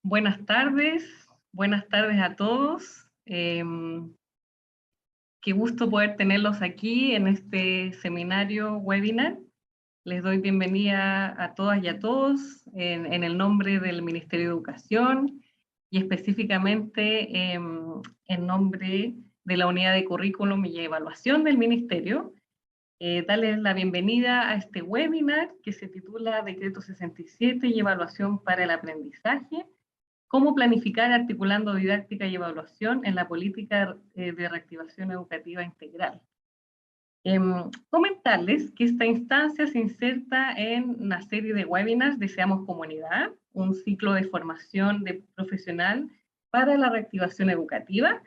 Buenas tardes a todos. Qué gusto poder tenerlos aquí en este seminario webinar. Les doy bienvenida a todas y a todos en el nombre del Ministerio de Educación y específicamente en nombre de la Unidad de Currículum y Evaluación del Ministerio. Darles la bienvenida a este webinar que se titula Decreto 67 y Evaluación para el Aprendizaje. Cómo planificar articulando didáctica y evaluación en la política de reactivación educativa integral. Comentarles que esta instancia se inserta en una serie de webinars de Seamos Comunidad, un ciclo de formación profesional para la reactivación educativa,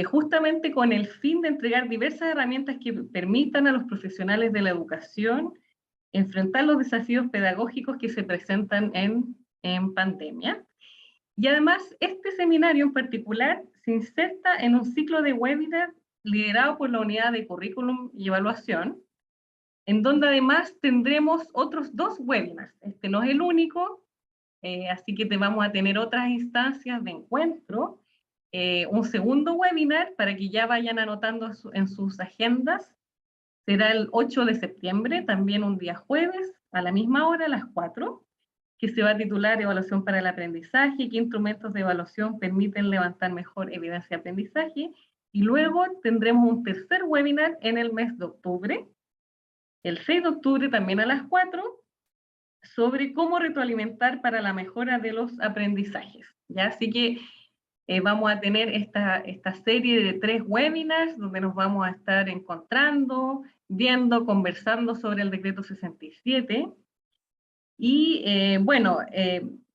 justamente con el fin de entregar diversas herramientas que permitan a los profesionales de la educación enfrentar los desafíos pedagógicos que se presentan en pandemia. Y además, este seminario en particular se inserta en un ciclo de webinar liderado por la Unidad de Currículum y Evaluación, en donde además tendremos otros 2 webinars. Este no es el único, así que vamos a tener otras instancias de encuentro. Un segundo webinar, para que ya vayan anotando en sus agendas, será el 8 de septiembre, también un día jueves, a la misma hora, a las 4, que se va a titular Evaluación para el Aprendizaje, qué instrumentos de evaluación permiten levantar mejor evidencia de aprendizaje, y luego tendremos un tercer webinar en el mes de octubre, el 6 de octubre también a las 4, sobre cómo retroalimentar para la mejora de los aprendizajes. ¿Ya? Así que vamos a tener esta serie de 3 webinars donde nos vamos a estar encontrando, viendo, conversando sobre el decreto 67, y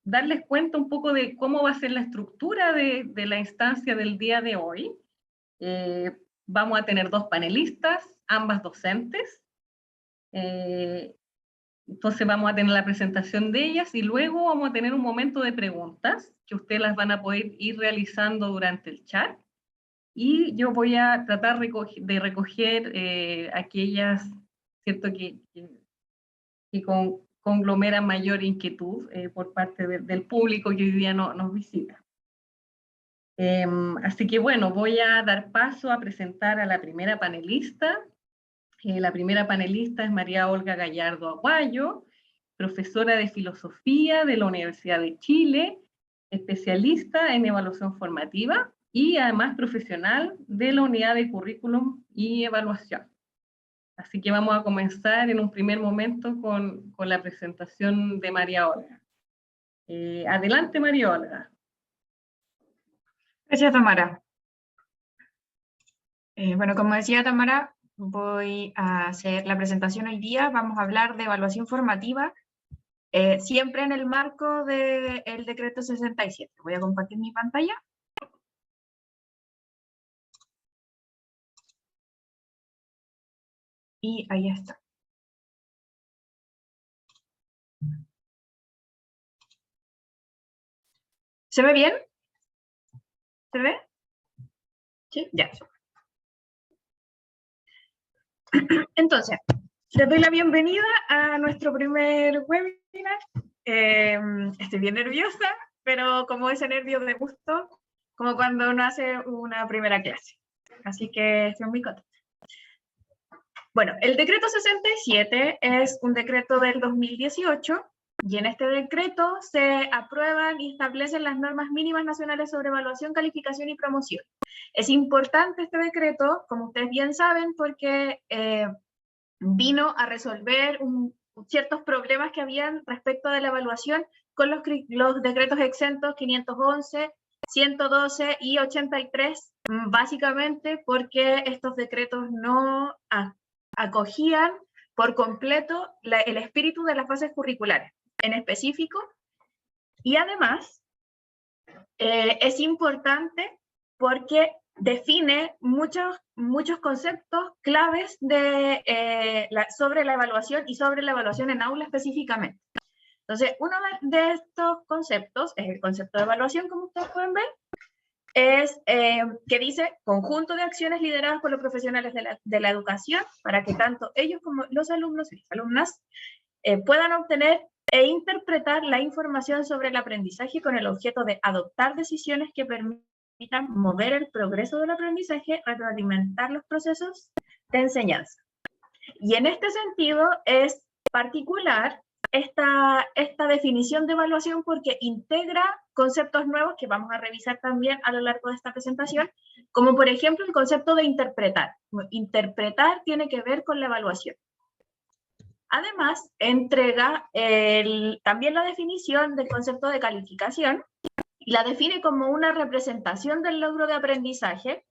darles cuenta un poco de cómo va a ser la estructura de la instancia del día de hoy. Vamos a tener 2 panelistas, ambas docentes. Entonces vamos a tener la presentación de ellas y luego vamos a tener un momento de preguntas que ustedes las van a poder ir realizando durante el chat. Y yo voy a tratar de recoger aquellas, ¿cierto?, que conglomeran mayor inquietud por parte del público que hoy día nos visita. Así que bueno, voy a dar paso a presentar a la primera panelista. La primera panelista es María Olga Gallardo Aguayo, profesora de Filosofía de la Universidad de Chile, especialista en evaluación formativa y además profesional de la Unidad de Currículum y Evaluación. Así que vamos a comenzar en un primer momento con la presentación de María Olga. Adelante, María Olga. Gracias, Tamara. Bueno, como decía Tamara, voy a hacer la presentación hoy día. Vamos a hablar de evaluación formativa, siempre en el marco del decreto 67. Voy a compartir mi pantalla. Y ahí está. ¿Se ve bien? ¿Se ve? Sí, ya. Entonces, les doy la bienvenida a nuestro primer webinar. Estoy bien nerviosa, pero como ese nervio de gusto, como cuando uno hace una primera clase. Así que estoy muy contenta. Bueno, el decreto 67 es un decreto del 2018 y en este decreto se aprueban y establecen las normas mínimas nacionales sobre evaluación, calificación y promoción. Es importante este decreto, como ustedes bien saben, porque vino a resolver ciertos problemas que habían respecto de la evaluación con los decretos exentos 511, 112 y 83, básicamente porque estos decretos no acogían por completo el espíritu de las bases curriculares en específico, y además es importante porque define muchos conceptos claves sobre la evaluación y sobre la evaluación en aula específicamente. Entonces, uno de estos conceptos es el concepto de evaluación, como ustedes pueden ver, es que dice conjunto de acciones lideradas por los profesionales de la educación para que tanto ellos como los alumnos y las alumnas puedan obtener e interpretar la información sobre el aprendizaje con el objeto de adoptar decisiones que permitan mover el progreso del aprendizaje, retroalimentar los procesos de enseñanza. Y en este sentido es particular esta definición de evaluación porque integra conceptos nuevos que vamos a revisar también a lo largo de esta presentación, como por ejemplo el concepto de interpretar. Interpretar tiene que ver con la evaluación. Además, entrega también la definición del concepto de calificación y la define como una representación del logro de aprendizaje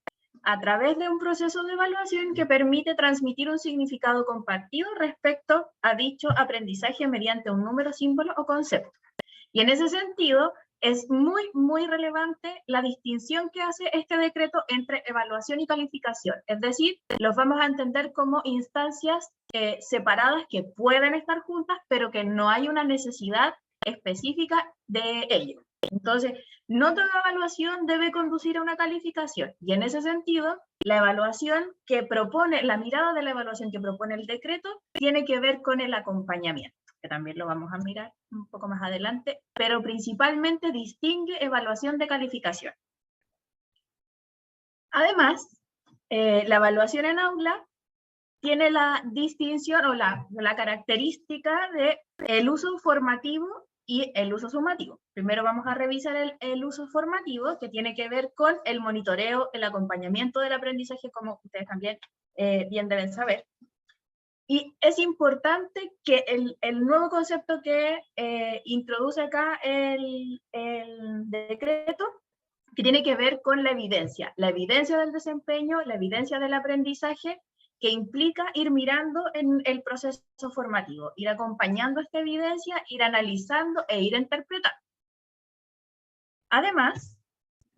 a través de un proceso de evaluación que permite transmitir un significado compartido respecto a dicho aprendizaje mediante un número, símbolo o concepto. Y en ese sentido, es muy relevante la distinción que hace este decreto entre evaluación y calificación. Es decir, los vamos a entender como instancias separadas que pueden estar juntas, pero que no hay una necesidad específica de ello. Entonces, no toda evaluación debe conducir a una calificación. Y en ese sentido, la evaluación que propone, la mirada de la evaluación que propone el decreto, tiene que ver con el acompañamiento, que también lo vamos a mirar un poco más adelante, pero principalmente distingue evaluación de calificación. Además, la evaluación en aula tiene la distinción o la característica de el uso formativo y el uso sumativo. Primero vamos a revisar el uso formativo, que tiene que ver con el monitoreo, el acompañamiento del aprendizaje, como ustedes también bien deben saber. Y es importante que el nuevo concepto que introduce acá el decreto, que tiene que ver con la evidencia del desempeño, la evidencia del aprendizaje, que implica ir mirando en el proceso formativo, ir acompañando esta evidencia, ir analizando e ir interpretando. Además,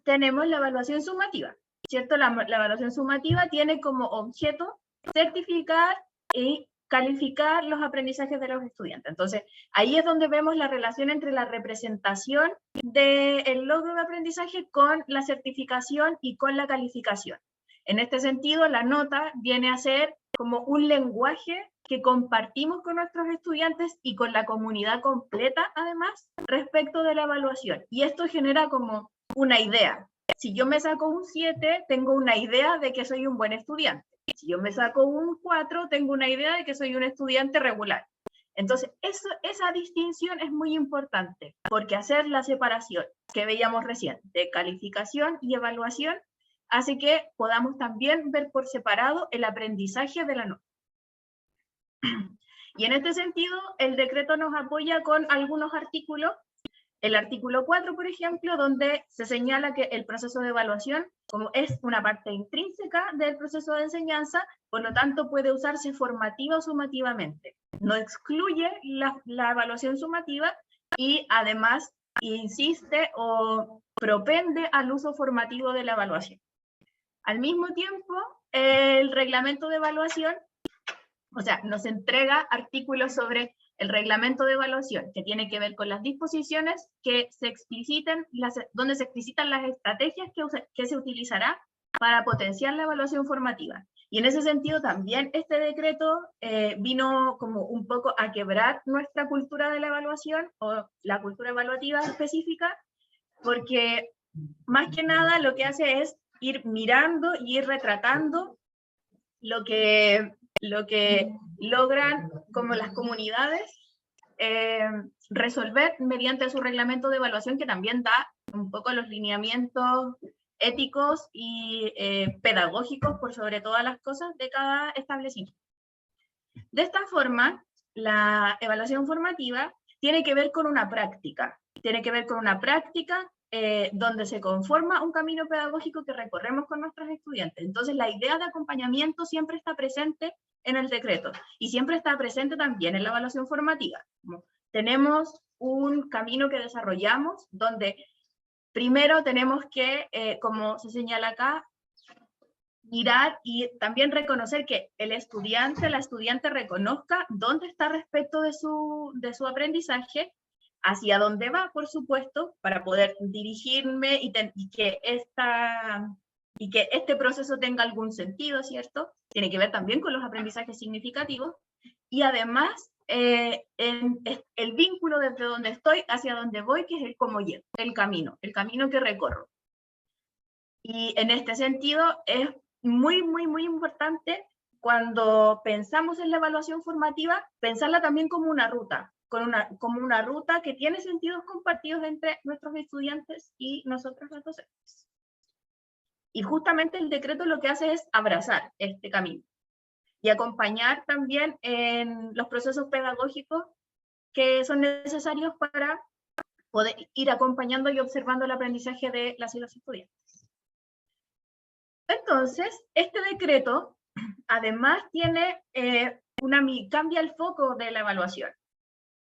tenemos la evaluación sumativa, ¿cierto? La evaluación sumativa tiene como objeto certificar y calificar los aprendizajes de los estudiantes. Entonces, ahí es donde vemos la relación entre la representación del logro de aprendizaje con la certificación y con la calificación. En este sentido, la nota viene a ser como un lenguaje que compartimos con nuestros estudiantes y con la comunidad completa, además, respecto de la evaluación. Y esto genera como una idea. Si yo me saco un 7, tengo una idea de que soy un buen estudiante. Si yo me saco un 4, tengo una idea de que soy un estudiante regular. Entonces, esa distinción es muy importante, porque hacer la separación que veíamos recién de calificación y evaluación hace que podamos también ver por separado el aprendizaje de la nota. Y en este sentido, el decreto nos apoya con algunos artículos. El artículo 4, por ejemplo, donde se señala que el proceso de evaluación, como es una parte intrínseca del proceso de enseñanza, por lo tanto puede usarse formativa o sumativamente. No excluye la evaluación sumativa y además insiste o propende al uso formativo de la evaluación. Al mismo tiempo, el reglamento de evaluación, o sea, nos entrega artículos sobre el reglamento de evaluación, que tiene que ver con las disposiciones que se expliciten, donde se explicitan las estrategias que se utilizará para potenciar la evaluación formativa. Y en ese sentido también este decreto vino como un poco a quebrar nuestra cultura de la evaluación, o la cultura evaluativa específica, porque más que nada lo que hace es ir mirando y ir retratando lo que logran como las comunidades resolver mediante su reglamento de evaluación, que también da un poco los lineamientos éticos y pedagógicos por sobre todas las cosas de cada establecimiento. De esta forma, la evaluación formativa tiene que ver con una práctica, donde se conforma un camino pedagógico que recorremos con nuestros estudiantes. Entonces, la idea de acompañamiento siempre está presente en el decreto y siempre está presente también en la evaluación formativa. Tenemos un camino que desarrollamos donde primero tenemos que, como se señala acá, mirar y también reconocer que el estudiante, la estudiante reconozca dónde está respecto de su aprendizaje, hacia dónde va, por supuesto, para poder dirigirme y que este proceso tenga algún sentido, ¿cierto? Tiene que ver también con los aprendizajes significativos. Y además, el vínculo desde donde estoy hacia donde voy, que es el cómo llego, el camino que recorro. Y en este sentido es muy, muy, muy importante cuando pensamos en la evaluación formativa, pensarla también como una ruta, como una ruta que tiene sentidos compartidos entre nuestros estudiantes y nosotros los docentes. Y justamente el decreto lo que hace es abrazar este camino y acompañar también en los procesos pedagógicos que son necesarios para poder ir acompañando y observando el aprendizaje de las y los estudiantes. Entonces, este decreto además tiene cambia el foco de la evaluación,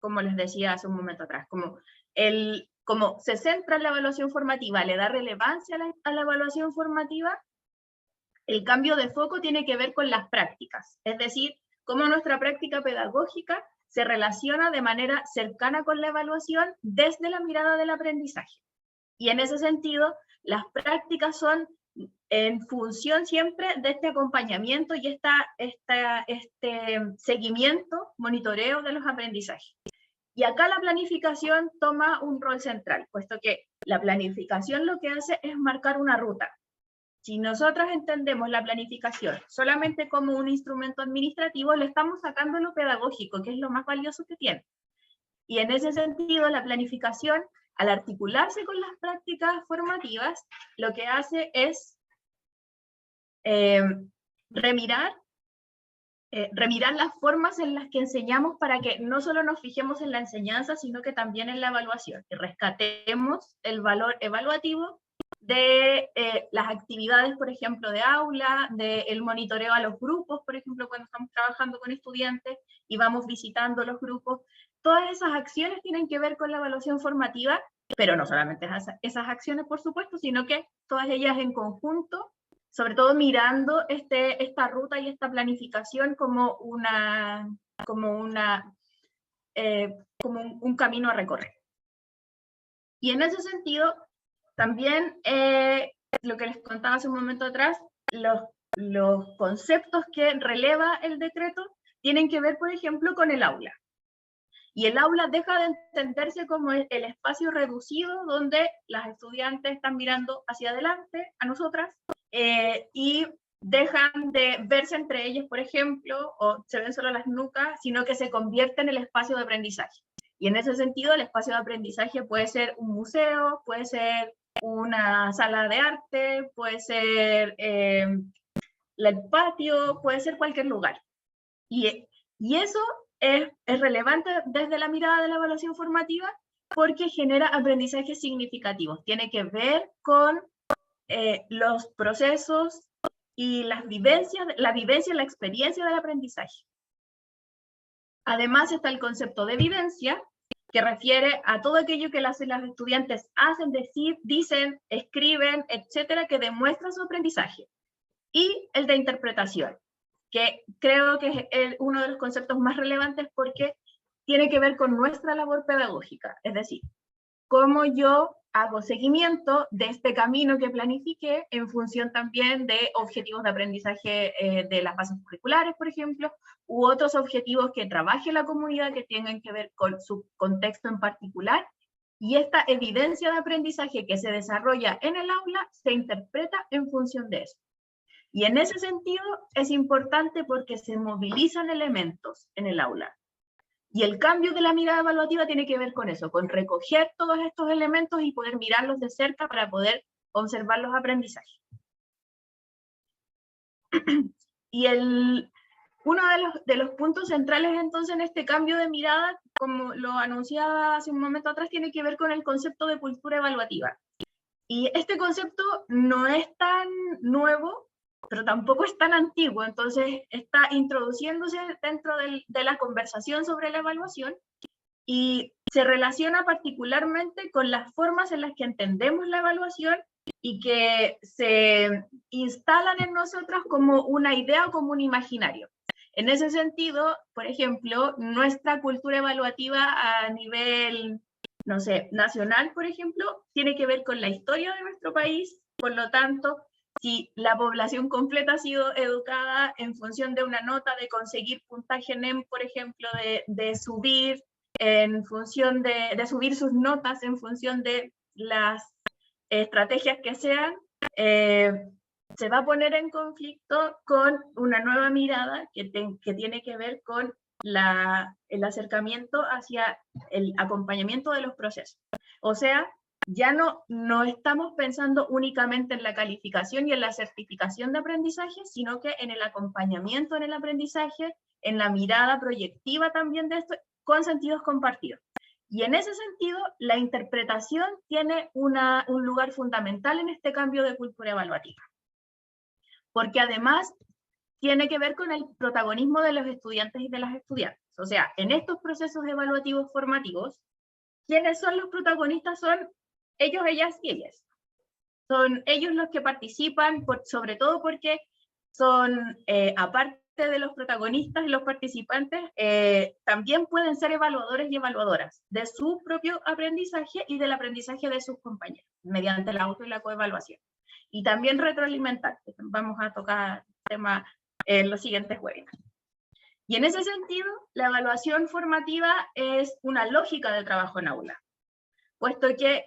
como les decía hace un momento atrás, como se centra en la evaluación formativa, le da relevancia a la evaluación formativa. El cambio de foco tiene que ver con las prácticas, es decir, cómo nuestra práctica pedagógica se relaciona de manera cercana con la evaluación desde la mirada del aprendizaje. Y en ese sentido, las prácticas son en función siempre de este acompañamiento y este seguimiento, monitoreo de los aprendizajes. Y acá la planificación toma un rol central, puesto que la planificación lo que hace es marcar una ruta. Si nosotros entendemos la planificación solamente como un instrumento administrativo, le estamos sacando lo pedagógico, que es lo más valioso que tiene. Y en ese sentido, la planificación, al articularse con las prácticas formativas, lo que hace es remirar las formas en las que enseñamos para que no solo nos fijemos en la enseñanza, sino que también en la evaluación, y rescatemos el valor evaluativo de las actividades, por ejemplo, de aula, del monitoreo a los grupos, por ejemplo, cuando estamos trabajando con estudiantes y vamos visitando los grupos. Todas esas acciones tienen que ver con la evaluación formativa, pero no solamente esas acciones, por supuesto, sino que todas ellas en conjunto, sobre todo mirando esta ruta y esta planificación como un camino a recorrer. Y en ese sentido, también lo que les contaba hace un momento atrás, los conceptos que releva el decreto tienen que ver, por ejemplo, con el aula. Y el aula deja de entenderse como el espacio reducido donde las estudiantes están mirando hacia adelante, a nosotras, y dejan de verse entre ellas, por ejemplo, o se ven solo las nucas, sino que se convierte en el espacio de aprendizaje. Y en ese sentido, el espacio de aprendizaje puede ser un museo, puede ser una sala de arte, puede ser el patio, puede ser cualquier lugar. Y eso es relevante desde la mirada de la evaluación formativa porque genera aprendizajes significativos. Tiene que ver con los procesos y la vivencia, la experiencia del aprendizaje. Además está el concepto de vivencia, que refiere a todo aquello que las estudiantes hacen, dicen, escriben, etcétera, que demuestra su aprendizaje. Y el de interpretación, que creo que es uno de los conceptos más relevantes porque tiene que ver con nuestra labor pedagógica, es decir, cómo yo hago seguimiento de este camino que planifiqué en función también de objetivos de aprendizaje de las bases curriculares, por ejemplo, u otros objetivos que trabaje la comunidad que tengan que ver con su contexto en particular, y esta evidencia de aprendizaje que se desarrolla en el aula se interpreta en función de eso. Y en ese sentido es importante porque se movilizan elementos en el aula. Y el cambio de la mirada evaluativa tiene que ver con eso, con recoger todos estos elementos y poder mirarlos de cerca para poder observar los aprendizajes. Y uno de los puntos centrales entonces en este cambio de mirada, como lo anunciaba hace un momento atrás, tiene que ver con el concepto de cultura evaluativa. Y este concepto no es tan nuevo, pero tampoco es tan antiguo, entonces está introduciéndose dentro de la conversación sobre la evaluación y se relaciona particularmente con las formas en las que entendemos la evaluación y que se instalan en nosotros como una idea o como un imaginario. En ese sentido, por ejemplo, nuestra cultura evaluativa a nivel, no sé, nacional, por ejemplo, tiene que ver con la historia de nuestro país, por lo tanto, si la población completa ha sido educada en función de una nota, de conseguir puntaje NEM, por ejemplo, de subir en función de subir sus notas en función de las estrategias que sean, se va a poner en conflicto con una nueva mirada que tiene que ver con el acercamiento hacia el acompañamiento de los procesos. O sea, ya no estamos pensando únicamente en la calificación y en la certificación de aprendizaje, sino que en el acompañamiento en el aprendizaje, en la mirada proyectiva también de esto, con sentidos compartidos. Y en ese sentido, la interpretación tiene un lugar fundamental en este cambio de cultura evaluativa. Porque además tiene que ver con el protagonismo de los estudiantes y de las estudiantes. O sea, en estos procesos evaluativos formativos, ¿quiénes son los protagonistas? Son ellos, ellas y ellas. Son ellos los que participan, sobre todo porque son, aparte de los protagonistas y los participantes, también pueden ser evaluadores y evaluadoras de su propio aprendizaje y del aprendizaje de sus compañeros, mediante la auto y la coevaluación. Y también retroalimentar, que vamos a tocar tema en los siguientes webinars. Y en ese sentido, la evaluación formativa es una lógica de trabajo en aula, puesto que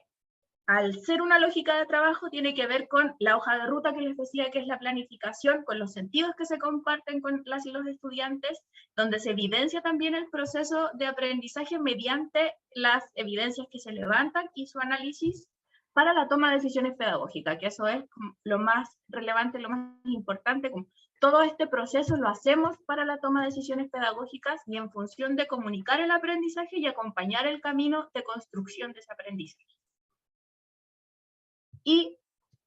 al ser una lógica de trabajo tiene que ver con la hoja de ruta que les decía, que es la planificación, con los sentidos que se comparten con las y los estudiantes, donde se evidencia también el proceso de aprendizaje mediante las evidencias que se levantan y su análisis para la toma de decisiones pedagógicas, que eso es lo más relevante, lo más importante. Todo este proceso lo hacemos para la toma de decisiones pedagógicas y en función de comunicar el aprendizaje y acompañar el camino de construcción de ese aprendizaje. Y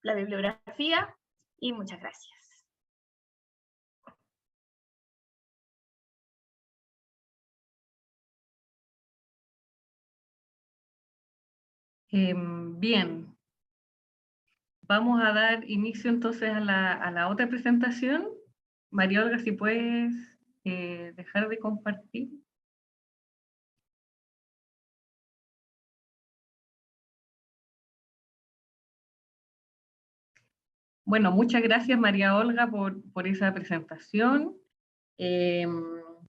la bibliografía, y muchas gracias. Bien, vamos a dar inicio entonces a la otra presentación. María Olga, si puedes dejar de compartir. Bueno, muchas gracias María Olga por esa presentación.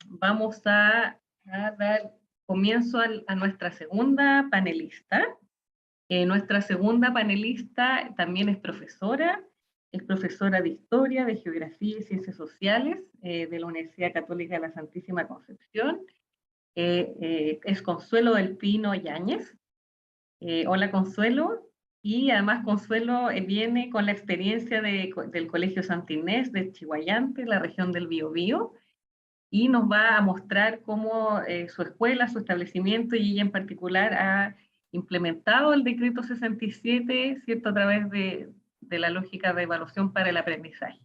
Vamos a dar comienzo a nuestra segunda panelista. Nuestra segunda panelista también es profesora de Historia, de Geografía y Ciencias Sociales de la Universidad Católica de la Santísima Concepción. Es Consuelo del Pino Yáñez. Hola Consuelo. Y además Consuelo viene con la experiencia del Colegio Santa Inés de Chiguayante, la región del Biobío, y nos va a mostrar cómo su escuela, su establecimiento y ella en particular ha implementado el decreto 67, ¿cierto?, a través de la lógica de evaluación para el aprendizaje.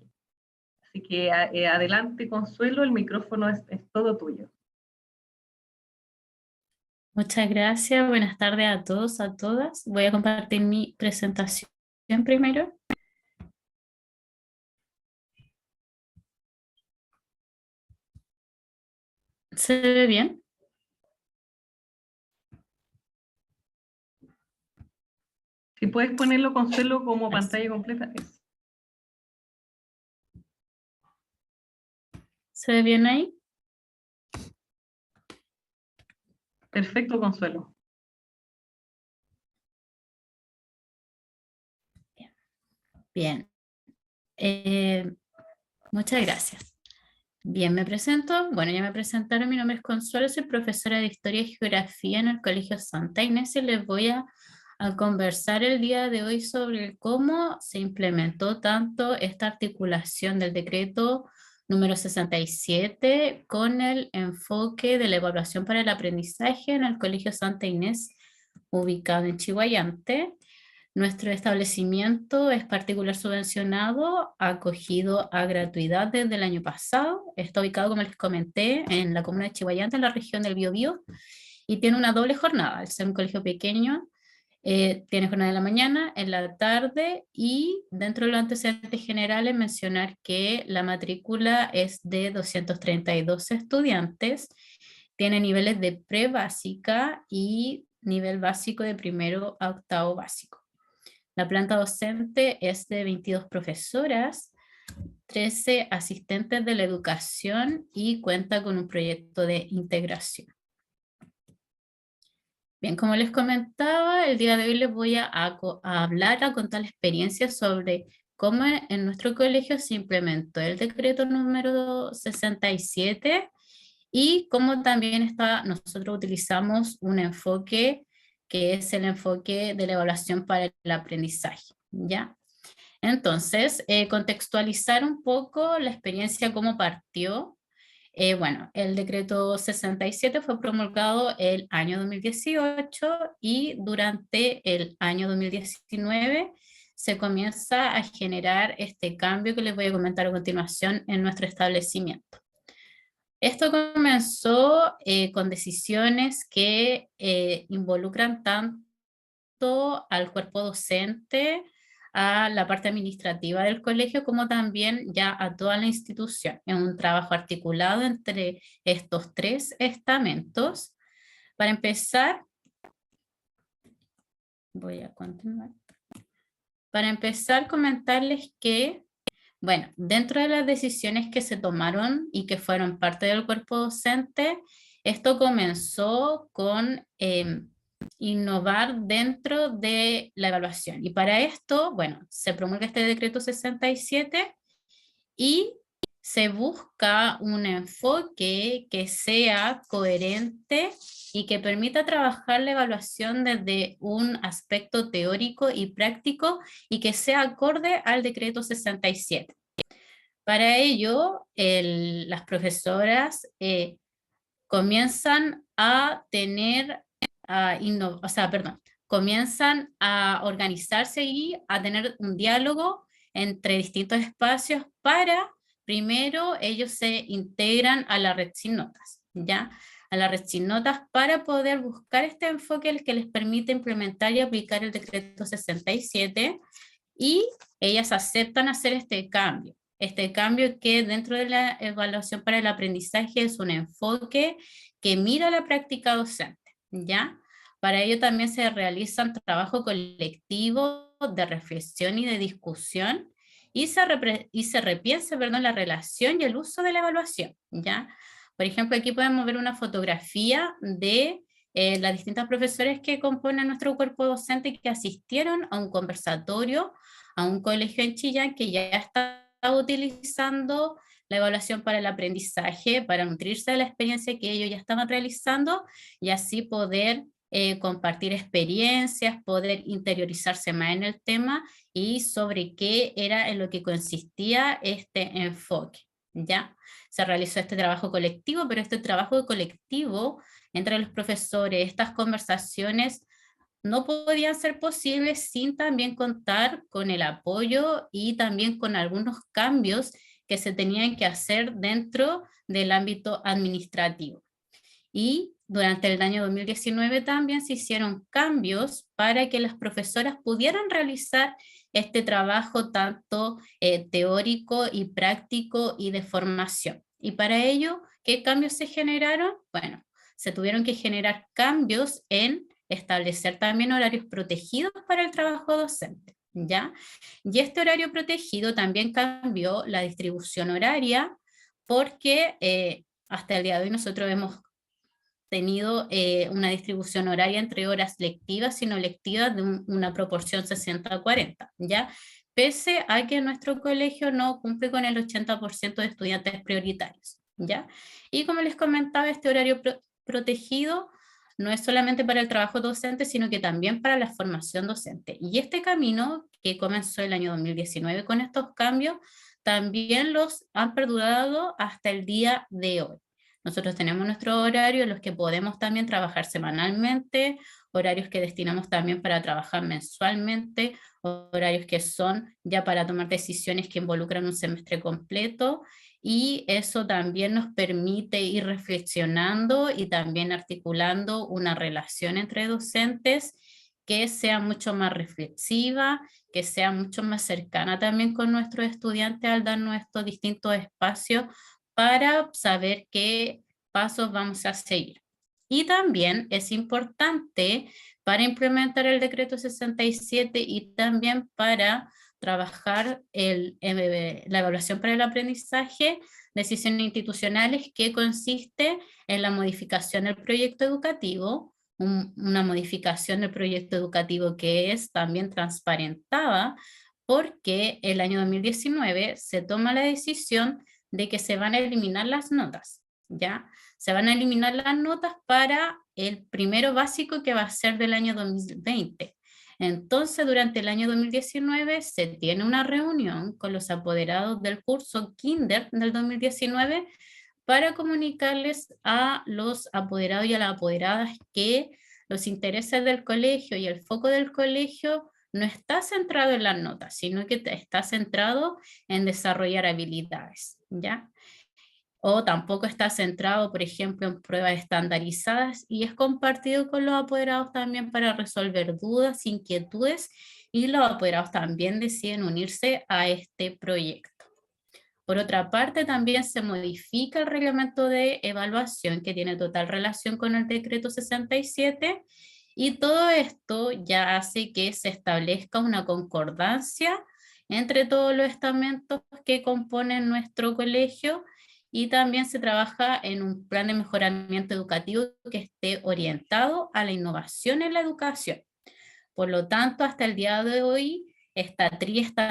Así que adelante Consuelo, el micrófono es todo tuyo. Muchas gracias, buenas tardes a todos, a todas. Voy a compartir mi presentación primero. ¿Se ve bien? Si puedes ponerlo, Consuelo, como pantalla completa. ¿Se ve bien ahí? Perfecto, Consuelo. Bien. Muchas gracias. Bien, me presento. Bueno, ya me presentaron, mi nombre es Consuelo, soy profesora de Historia y Geografía en el Colegio Santa Inés y les voy a conversar el día de hoy sobre cómo se implementó tanto esta articulación del decreto número 67 con el enfoque de la evaluación para el aprendizaje en el Colegio Santa Inés, ubicado en Chiguayante. Nuestro establecimiento es particular subvencionado, acogido a gratuidad desde el año pasado. Está ubicado, como les comenté, en la comuna de Chiguayante, en la región del Biobío, y tiene una doble jornada. Al ser un colegio pequeño, tiene jornada en la mañana, en la tarde, y dentro de los antecedentes generales mencionar que la matrícula es de 232 estudiantes, tiene niveles de pre-básica y nivel básico de primero a octavo básico. La planta docente es de 22 profesoras, 13 asistentes de la educación y cuenta con un proyecto de integración. Bien, como les comentaba, el día de hoy les voy a hablar, a contar la experiencia sobre cómo en nuestro colegio se implementó el decreto número 67 y cómo también nosotros utilizamos un enfoque que es el enfoque de la evaluación para el aprendizaje, ¿ya? Entonces, contextualizar un poco la experiencia, cómo partió. Bueno, el decreto 67 fue promulgado el año 2018 y durante el año 2019 se comienza a generar este cambio que les voy a comentar a continuación en nuestro establecimiento. Esto comenzó con decisiones que involucran tanto al cuerpo docente, a la parte administrativa del colegio, como también ya a toda la institución, en un trabajo articulado entre estos tres estamentos. Para empezar, voy a continuar. Para empezar, comentarles que, bueno, dentro de las decisiones que se tomaron y que fueron parte del cuerpo docente, esto comenzó con innovar dentro de la evaluación. Y para esto, bueno, se promulga este decreto 67 y se busca un enfoque que sea coherente y que permita trabajar la evaluación desde un aspecto teórico y práctico y que sea acorde al decreto 67. Para ello, las profesoras comienzan a tener, comienzan a organizarse y a tener un diálogo entre distintos espacios para, primero, ellos se integran a la red sin notas, ¿ya? A la red sin notas para poder buscar este enfoque el que les permite implementar y aplicar el decreto 67 y ellas aceptan hacer este cambio. Este cambio que dentro de la evaluación para el aprendizaje es un enfoque que mira la práctica docente, ¿ya? Para ello también se realizan trabajo colectivo de reflexión y de discusión y se repiensa, perdón, la relación y el uso de la evaluación, ¿ya? Por ejemplo, aquí podemos ver una fotografía de las distintas profesores que componen nuestro cuerpo docente y que asistieron a un conversatorio a un colegio en Chillán que ya está utilizando la evaluación para el aprendizaje, para nutrirse de la experiencia que ellos ya estaban realizando y así poder compartir experiencias, poder interiorizarse más en el tema y sobre qué era en lo que consistía este enfoque, ¿ya? Se realizó este trabajo colectivo, pero este trabajo colectivo entre los profesores, estas conversaciones no podían ser posibles sin también contar con el apoyo y también con algunos cambios que se tenían que hacer dentro del ámbito administrativo. Y durante el año 2019 también se hicieron cambios para que las profesoras pudieran realizar este trabajo tanto teórico y práctico y de formación. Y para ello, ¿qué cambios se generaron? Bueno, se tuvieron que generar cambios en establecer también horarios protegidos para el trabajo docente, ¿ya? Y este horario protegido también cambió la distribución horaria porque hasta el día de hoy nosotros hemos tenido una distribución horaria entre horas lectivas y no lectivas de una proporción 60-40, ¿ya? Pese a que nuestro colegio no cumple con el 80% de estudiantes prioritarios, ¿ya? Y como les comentaba, este horario protegido no es solamente para el trabajo docente, sino que también para la formación docente. Y este camino que comenzó el año 2019 con estos cambios, también los han perdurado hasta el día de hoy. Nosotros tenemos nuestro horario en los que podemos también trabajar semanalmente, horarios que destinamos también para trabajar mensualmente, horarios que son ya para tomar decisiones que involucran un semestre completo, y eso también nos permite ir reflexionando y también articulando una relación entre docentes que sea mucho más reflexiva, que sea mucho más cercana también con nuestros estudiantes al darnos estos distintos espacios para saber qué pasos vamos a seguir. Y también es importante para implementar el decreto 67 y también para trabajar la evaluación para el aprendizaje, decisiones institucionales, que consiste en la modificación del proyecto educativo, una modificación del proyecto educativo que es también transparentada, porque el año 2019 se toma la decisión de que se van a eliminar las notas, ¿ya? Se van a eliminar las notas para el primero básico, que va a ser del año 2020. Entonces, durante el año 2019 se tiene una reunión con los apoderados del curso Kinder del 2019 para comunicarles a los apoderados y a las apoderadas que los intereses del colegio y el foco del colegio no está centrado en las notas, sino que está centrado en desarrollar habilidades, ¿ya? O tampoco está centrado, por ejemplo, en pruebas estandarizadas, y es compartido con los apoderados también para resolver dudas, inquietudes, y los apoderados también deciden unirse a este proyecto. Por otra parte, también se modifica el reglamento de evaluación, que tiene total relación con el decreto 67, y todo esto ya hace que se establezca una concordancia entre todos los estamentos que componen nuestro colegio, y también se trabaja en un plan de mejoramiento educativo que esté orientado a la innovación en la educación. Por lo tanto, hasta el día de hoy, esta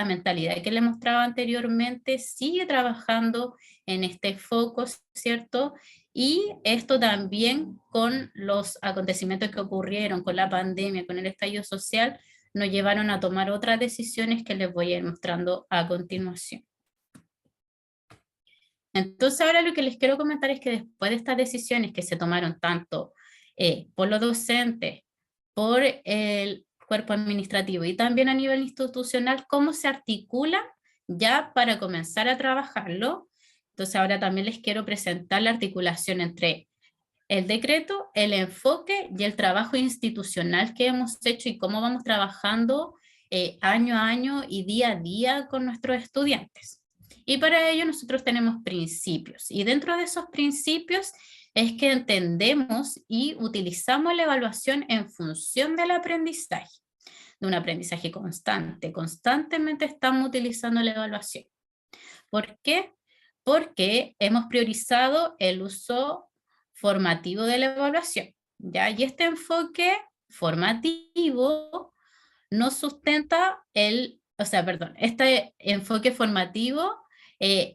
mentalidad que le mostraba anteriormente sigue trabajando en este foco, ¿cierto? Y esto también, con los acontecimientos que ocurrieron, con la pandemia, con el estallido social, nos llevaron a tomar otras decisiones que les voy a ir mostrando a continuación. Entonces, ahora lo que les quiero comentar es que después de estas decisiones que se tomaron tanto por los docentes, por el cuerpo administrativo y también a nivel institucional, cómo se articula ya para comenzar a trabajarlo. Entonces, ahora también les quiero presentar la articulación entre el decreto, el enfoque y el trabajo institucional que hemos hecho, y cómo vamos trabajando año a año y día a día con nuestros estudiantes. Y para ello nosotros tenemos principios, y dentro de esos principios es que entendemos y utilizamos la evaluación en función del aprendizaje, de un aprendizaje constante. Constantemente estamos utilizando la evaluación. ¿Por qué? Porque hemos priorizado el uso formativo de la evaluación, ¿ya? Y este enfoque formativo nos sustenta este enfoque formativo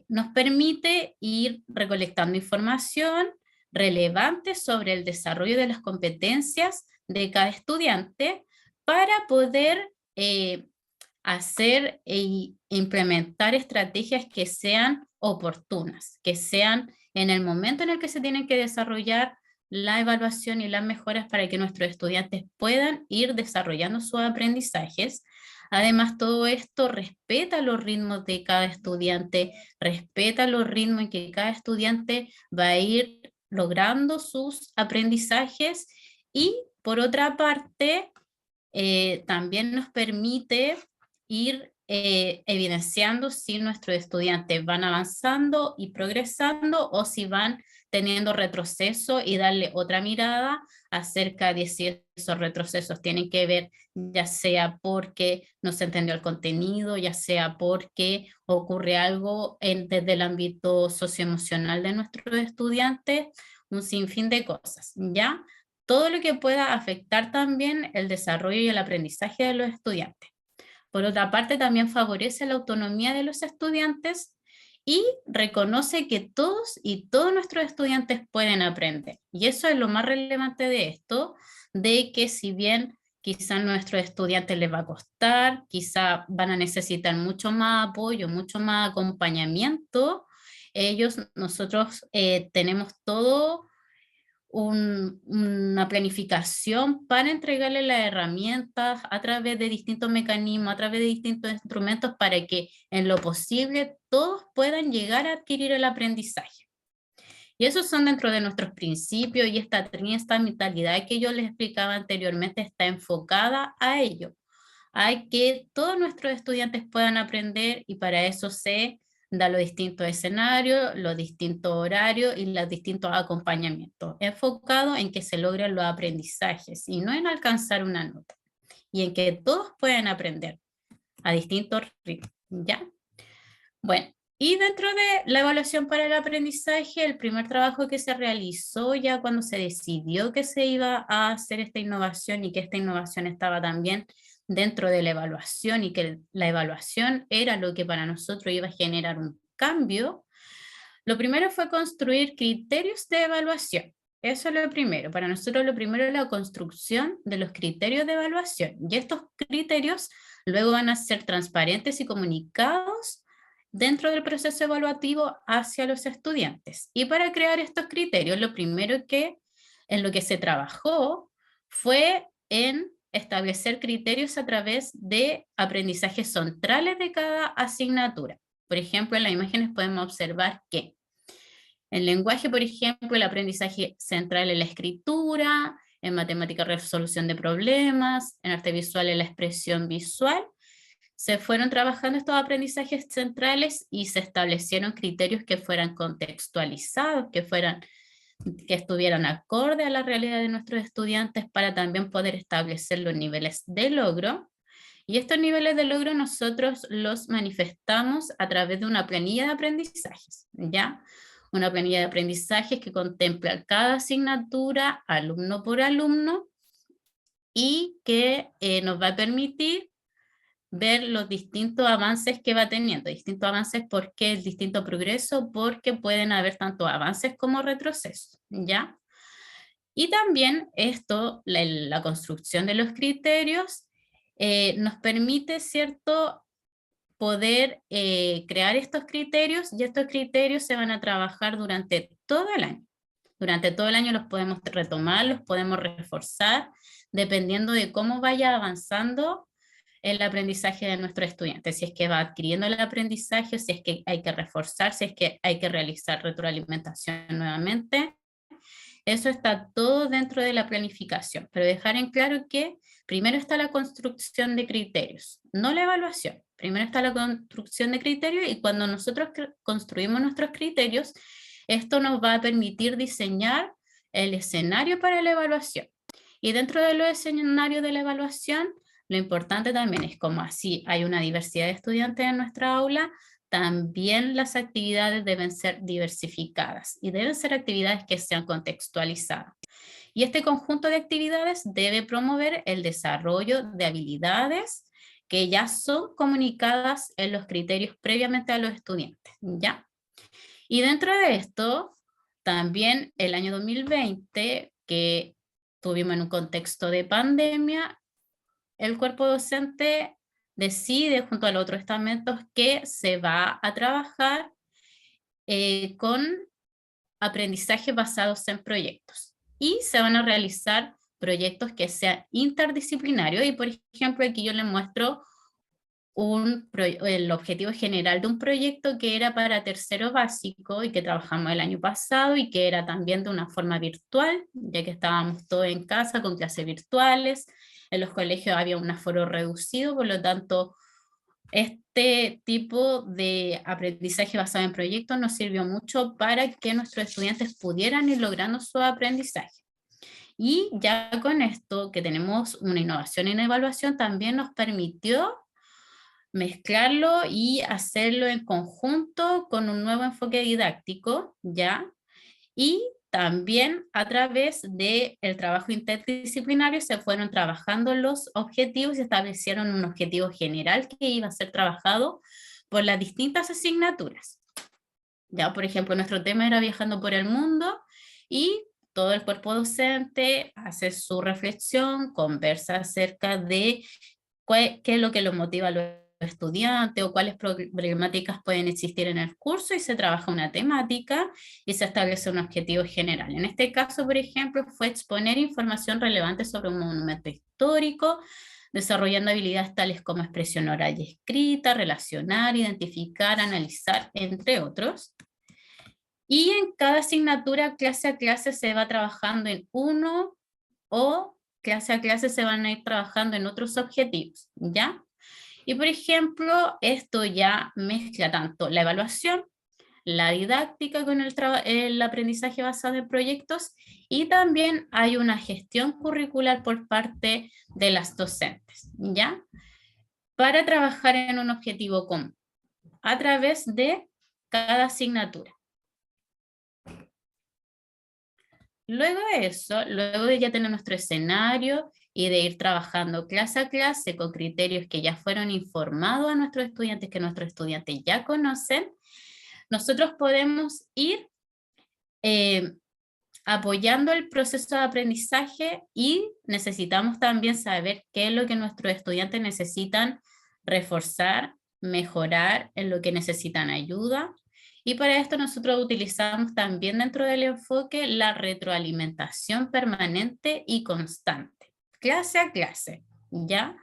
nos permite ir recolectando información relevante sobre el desarrollo de las competencias de cada estudiante para poder hacer e implementar estrategias que sean oportunas, que sean en el momento en el que se tienen que desarrollar la evaluación y las mejoras para que nuestros estudiantes puedan ir desarrollando sus aprendizajes. Además, todo esto respeta los ritmos de cada estudiante, respeta los ritmos en que cada estudiante va a ir logrando sus aprendizajes, y por otra parte, también nos permite ir evidenciando si nuestros estudiantes van avanzando y progresando o si van teniendo retroceso, y darle otra mirada acerca de si esos retrocesos tienen que ver ya sea porque no se entendió el contenido, ya sea porque ocurre algo desde el ámbito socioemocional de nuestros estudiantes, un sinfín de cosas, ¿ya? Todo lo que pueda afectar también el desarrollo y el aprendizaje de los estudiantes. Por otra parte, también favorece la autonomía de los estudiantes y reconoce que todos y todos nuestros estudiantes pueden aprender. Y eso es lo más relevante de esto, de que si bien quizá a nuestros estudiantes les va a costar, quizá van a necesitar mucho más apoyo, mucho más acompañamiento, nosotros tenemos todo una planificación para entregarle las herramientas a través de distintos mecanismos, a través de distintos instrumentos, para que en lo posible todos puedan llegar a adquirir el aprendizaje. Y esos son dentro de nuestros principios, y esta mentalidad que yo les explicaba anteriormente está enfocada a ello. Hay que todos nuestros estudiantes puedan aprender, y para eso se da los distintos escenarios, los distintos horarios y los distintos acompañamientos, enfocado en que se logren los aprendizajes y no en alcanzar una nota, y en que todos puedan aprender a distintos ritmos, ¿ya? Bueno, y dentro de la evaluación para el aprendizaje, el primer trabajo que se realizó ya cuando se decidió que se iba a hacer esta innovación y que esta innovación estaba también dentro de la evaluación y que la evaluación era lo que para nosotros iba a generar un cambio, lo primero fue construir criterios de evaluación. Eso es lo primero. Para nosotros lo primero es la construcción de los criterios de evaluación. Y estos criterios luego van a ser transparentes y comunicados dentro del proceso evaluativo hacia los estudiantes. Y para crear estos criterios, lo primero en lo que se trabajó fue en establecer criterios a través de aprendizajes centrales de cada asignatura. Por ejemplo, en las imágenes podemos observar que en lenguaje, por ejemplo, el aprendizaje central es la escritura, en matemática resolución de problemas, en arte visual es la expresión visual. Se fueron trabajando estos aprendizajes centrales y se establecieron criterios que fueran contextualizados, que estuvieran acorde a la realidad de nuestros estudiantes para también poder establecer los niveles de logro. Y estos niveles de logro nosotros los manifestamos a través de una planilla de aprendizajes, ¿ya? Una planilla de aprendizajes que contempla cada asignatura, alumno por alumno, y que nos va a permitir ver los distintos avances que va teniendo, distintos avances, ¿por qué el distinto progreso? Porque pueden haber tanto avances como retrocesos, ¿ya? Y también esto, la construcción de los criterios, nos permite, ¿cierto?, poder crear estos criterios, y estos criterios se van a trabajar durante todo el año. Durante todo el año los podemos retomar, los podemos reforzar, dependiendo de cómo vaya avanzando el aprendizaje de nuestro estudiante, si es que va adquiriendo el aprendizaje, si es que hay que reforzar, si es que hay que realizar retroalimentación nuevamente. Eso está todo dentro de la planificación, pero dejar en claro que primero está la construcción de criterios, no la evaluación. Primero está la construcción de criterios y cuando nosotros construimos nuestros criterios, esto nos va a permitir diseñar el escenario para la evaluación. Y dentro de los escenarios de la evaluación, lo importante también es como así hay una diversidad de estudiantes en nuestra aula, también las actividades deben ser diversificadas y deben ser actividades que sean contextualizadas. Y este conjunto de actividades debe promover el desarrollo de habilidades que ya son comunicadas en los criterios previamente a los estudiantes, ¿ya? Y dentro de esto, también el año 2020, que tuvimos en un contexto de pandemia, el cuerpo docente decide junto a los otros estamentos que se va a trabajar con aprendizajes basados en proyectos y se van a realizar proyectos que sean interdisciplinarios y por ejemplo aquí yo les muestro el objetivo general de un proyecto que era para tercero básico y que trabajamos el año pasado y que era también de una forma virtual, ya que estábamos todos en casa con clases virtuales, en los colegios había un aforo reducido, por lo tanto este tipo de aprendizaje basado en proyectos nos sirvió mucho para que nuestros estudiantes pudieran ir logrando su aprendizaje. Y ya con esto, que tenemos una innovación en evaluación, también nos permitió mezclarlo y hacerlo en conjunto con un nuevo enfoque didáctico, ¿ya? Y también a través del trabajo interdisciplinario se fueron trabajando los objetivos y establecieron un objetivo general que iba a ser trabajado por las distintas asignaturas. Ya, por ejemplo, nuestro tema era viajando por el mundo y todo el cuerpo docente hace su reflexión, conversa acerca de qué es lo que los motiva a los estudiantes o cuáles problemáticas pueden existir en el curso y se trabaja una temática y se establece un objetivo general. En este caso, por ejemplo, fue exponer información relevante sobre un monumento histórico, desarrollando habilidades tales como expresión oral y escrita, relacionar, identificar, analizar, entre otros. Y en cada asignatura, clase a clase, se va trabajando en uno o clase a clase se van a ir trabajando en otros objetivos, ¿ya? Y por ejemplo, esto ya mezcla tanto la evaluación, la didáctica con el aprendizaje basado en proyectos, y también hay una gestión curricular por parte de las docentes, ¿ya? Para trabajar en un objetivo común a través de cada asignatura. Luego de eso, luego de ya tener nuestro escenario y de ir trabajando clase a clase con criterios que ya fueron informados a nuestros estudiantes, que nuestros estudiantes ya conocen, nosotros podemos ir apoyando el proceso de aprendizaje, y necesitamos también saber qué es lo que nuestros estudiantes necesitan reforzar, mejorar, en lo que necesitan ayuda. Y para esto nosotros utilizamos también dentro del enfoque la retroalimentación permanente y constante, clase a clase, ¿ya?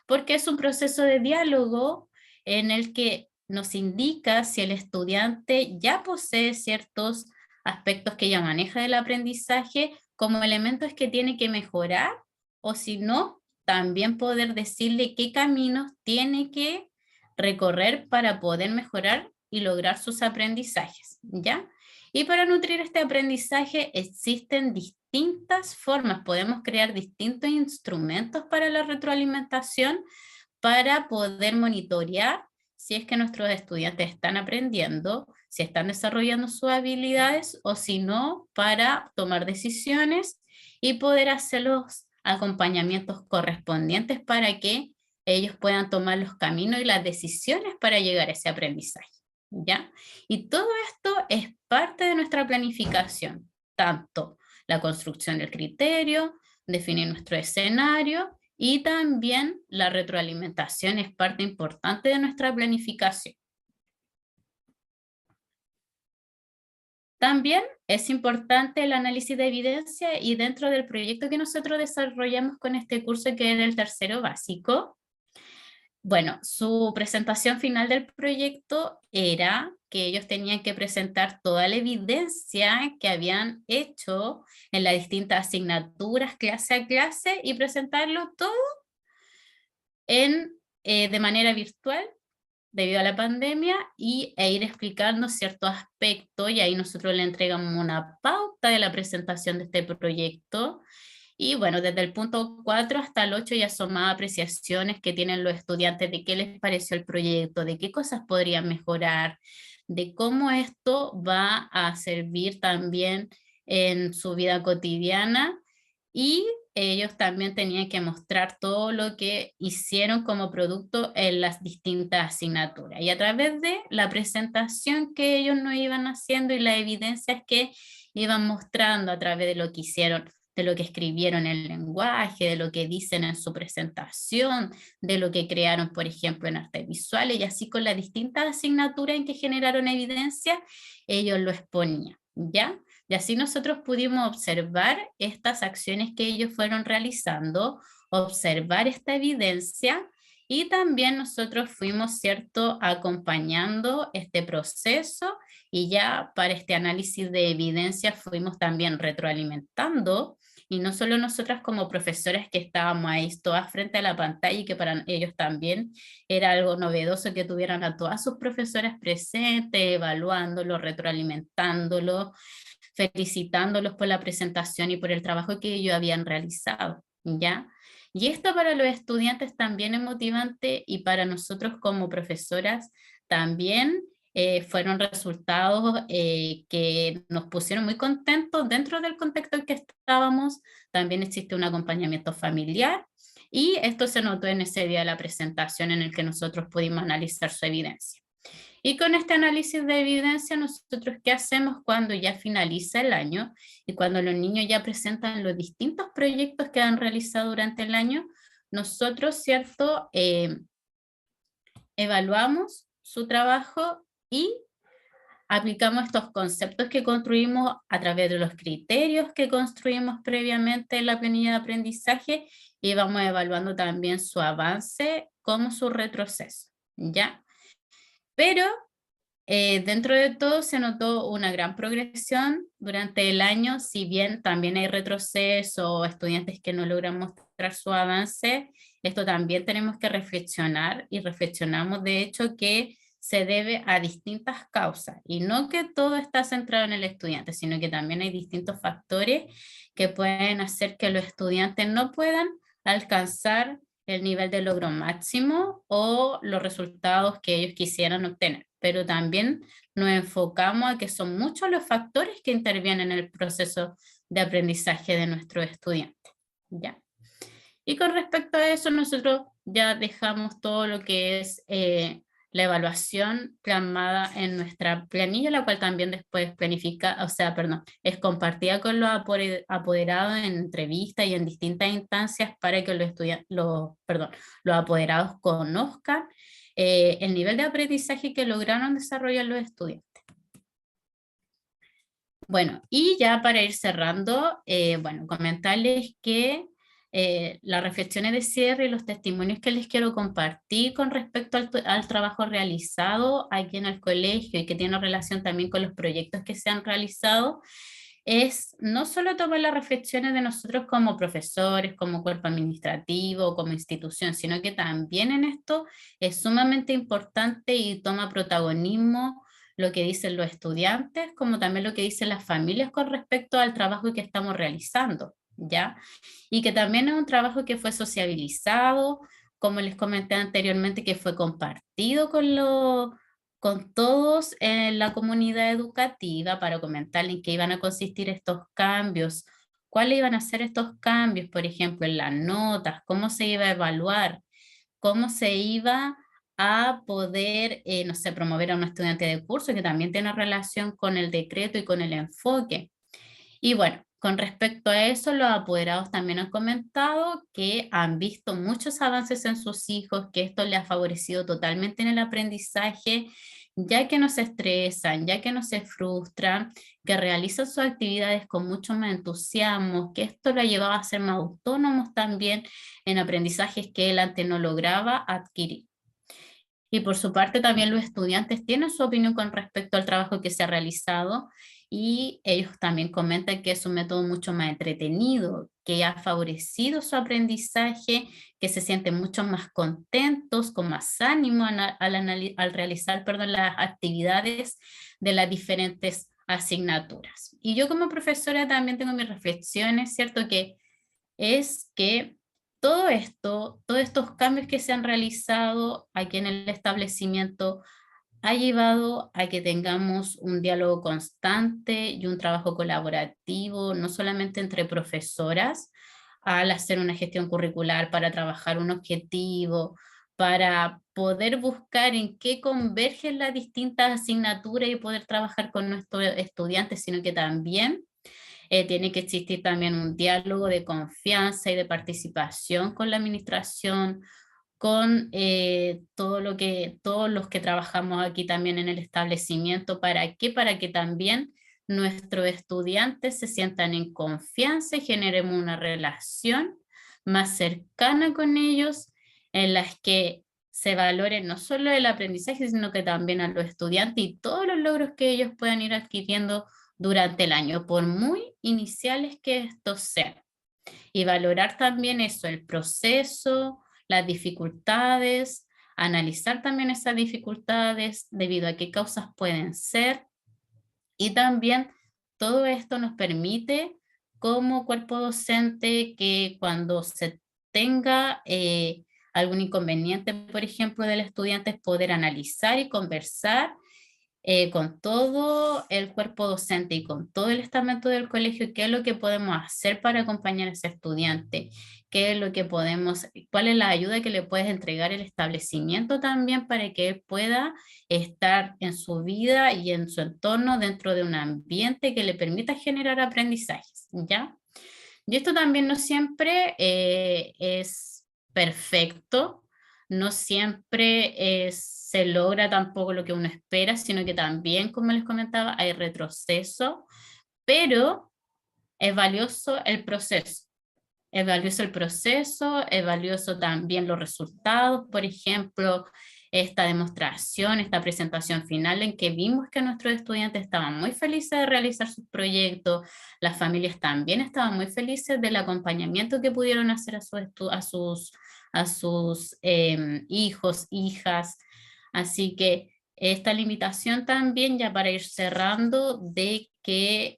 Porque es un proceso de diálogo en el que nos indica si el estudiante ya posee ciertos aspectos que ya maneja del aprendizaje como elementos que tiene que mejorar, o si no, también poder decirle qué caminos tiene que recorrer para poder mejorar y lograr sus aprendizajes, ¿ya? Y para nutrir este aprendizaje existen distintas formas, podemos crear distintos instrumentos para la retroalimentación para poder monitorear si es que nuestros estudiantes están aprendiendo, si están desarrollando sus habilidades, o si no, para tomar decisiones y poder hacer los acompañamientos correspondientes para que ellos puedan tomar los caminos y las decisiones para llegar a ese aprendizaje, ¿ya? Y todo esto es parte de nuestra planificación, tanto la construcción del criterio, definir nuestro escenario, y también la retroalimentación es parte importante de nuestra planificación. También es importante el análisis de evidencia, y dentro del proyecto que nosotros desarrollamos con este curso, que es el tercero básico, bueno, su presentación final del proyecto era que ellos tenían que presentar toda la evidencia que habían hecho en las distintas asignaturas, clase a clase, y presentarlo todo de manera virtual debido a la pandemia, e ir explicando ciertos aspectos, y ahí nosotros le entregamos una pauta de la presentación de este proyecto. Y bueno, desde el punto 4 hasta el 8 ya son más apreciaciones que tienen los estudiantes de qué les pareció el proyecto, de qué cosas podrían mejorar, de cómo esto va a servir también en su vida cotidiana. Y ellos también tenían que mostrar todo lo que hicieron como producto en las distintas asignaturas. Y a través de la presentación que ellos nos iban haciendo y las evidencias que iban mostrando a través de lo que hicieron, de lo que escribieron en el lenguaje, de lo que dicen en su presentación, de lo que crearon, por ejemplo, en artes visuales, y así con las distintas asignaturas en que generaron evidencia, ellos lo exponían, ¿ya? Y así nosotros pudimos observar estas acciones que ellos fueron realizando, observar esta evidencia, y también nosotros fuimos, ¿cierto?, acompañando este proceso, y ya para este análisis de evidencia fuimos también retroalimentando, y no solo nosotras como profesoras que estábamos ahí todas frente a la pantalla, y que para ellos también era algo novedoso que tuvieran a todas sus profesoras presentes, evaluándolo, retroalimentándolo, felicitándolos por la presentación y por el trabajo que ellos habían realizado, ¿ya? Y esto para los estudiantes también es motivante, y para nosotros como profesoras también fueron resultados que nos pusieron muy contentos dentro del contexto en que estábamos. También existe un acompañamiento familiar, y esto se notó en ese día de la presentación en el que nosotros pudimos analizar su evidencia. Y con este análisis de evidencia, nosotros ¿qué hacemos cuando ya finaliza el año y cuando los niños ya presentan los distintos proyectos que han realizado durante el año? Nosotros, ¿cierto?, evaluamos su trabajo y aplicamos estos conceptos que construimos a través de los criterios que construimos previamente en la planilla de aprendizaje, y vamos evaluando también su avance como su retroceso, ¿ya? Pero Dentro de todo se notó una gran progresión durante el año, si bien también hay retroceso o estudiantes que no logran mostrar su avance. Esto también tenemos que reflexionar y reflexionamos de hecho que se debe a distintas causas y no que todo está centrado en el estudiante, sino que también hay distintos factores que pueden hacer que los estudiantes no puedan alcanzar el nivel de logro máximo o los resultados que ellos quisieran obtener. Pero también nos enfocamos a que son muchos los factores que intervienen en el proceso de aprendizaje de nuestros estudiantes. ¿Ya? Y con respecto a eso, nosotros ya dejamos todo lo que es la evaluación plasmada en nuestra planilla, la cual también después planifica, o sea, perdón, es compartida con los apoderados en entrevistas y en distintas instancias para que los apoderados conozcan el nivel de aprendizaje que lograron desarrollar los estudiantes. Bueno, y ya para ir cerrando, bueno, comentarles que las reflexiones de cierre y los testimonios que les quiero compartir con respecto al trabajo realizado aquí en el colegio y que tiene relación también con los proyectos que se han realizado, es no solo tomar las reflexiones de nosotros como profesores, como cuerpo administrativo, como institución, sino que también en esto es sumamente importante y toma protagonismo lo que dicen los estudiantes, como también lo que dicen las familias con respecto al trabajo que estamos realizando, ¿ya? Y que también es un trabajo que fue sociabilizado, como les comenté anteriormente, que fue compartido con todos en la comunidad educativa para comentarles en qué iban a consistir estos cambios, cuáles iban a ser estos cambios, por ejemplo, en las notas, cómo se iba a evaluar, cómo se iba a poder, no sé, promover a un estudiante de curso, que también tiene relación con el decreto y con el enfoque. Y bueno, con respecto a eso, los apoderados también han comentado que han visto muchos avances en sus hijos, que esto les ha favorecido totalmente en el aprendizaje, ya que no se estresan, ya que no se frustran, que realizan sus actividades con mucho más entusiasmo, que esto lo ha llevado a ser más autónomos también en aprendizajes que él antes no lograba adquirir. Y por su parte también los estudiantes tienen su opinión con respecto al trabajo que se ha realizado y ellos también comentan que es un método mucho más entretenido, que ha favorecido su aprendizaje, que se sienten mucho más contentos, con más ánimo al realizar, perdón, las actividades de las diferentes asignaturas. Y yo como profesora también tengo mis reflexiones, ¿cierto? Que es que todo esto, todos estos cambios que se han realizado aquí en el establecimiento ha llevado a que tengamos un diálogo constante y un trabajo colaborativo, no solamente entre profesoras, al hacer una gestión curricular para trabajar un objetivo, para poder buscar en qué convergen las distintas asignaturas y poder trabajar con nuestros estudiantes, sino que también tiene que existir también un diálogo de confianza y de participación con la administración, con todos los que trabajamos aquí también en el establecimiento. ¿Para qué? Para que también nuestros estudiantes se sientan en confianza y generemos una relación más cercana con ellos, en las que se valore no solo el aprendizaje, sino que también a los estudiantes y todos los logros que ellos puedan ir adquiriendo durante el año, por muy iniciales que estos sean. Y valorar también eso, el proceso, las dificultades, analizar también esas dificultades debido a qué causas pueden ser. Y también todo esto nos permite como cuerpo docente que cuando se tenga algún inconveniente, por ejemplo, del estudiante, poder analizar y conversar con todo el cuerpo docente y con todo el estamento del colegio, qué es lo que podemos hacer para acompañar a ese estudiante, qué es lo que podemos, cuál es la ayuda que le puedes entregar el establecimiento también para que él pueda estar en su vida y en su entorno dentro de un ambiente que le permita generar aprendizajes, ¿ya? Y esto también no siempre es perfecto, no siempre se logra tampoco lo que uno espera, sino que también, como les comentaba, hay retroceso, pero es valioso el proceso. Es valioso el proceso, es valioso también los resultados, por ejemplo, esta demostración, esta presentación final en que vimos que nuestros estudiantes estaban muy felices de realizar sus proyectos, las familias también estaban muy felices del acompañamiento que pudieron hacer a sus hijos, hijas. Así que esta limitación también, ya para ir cerrando, de que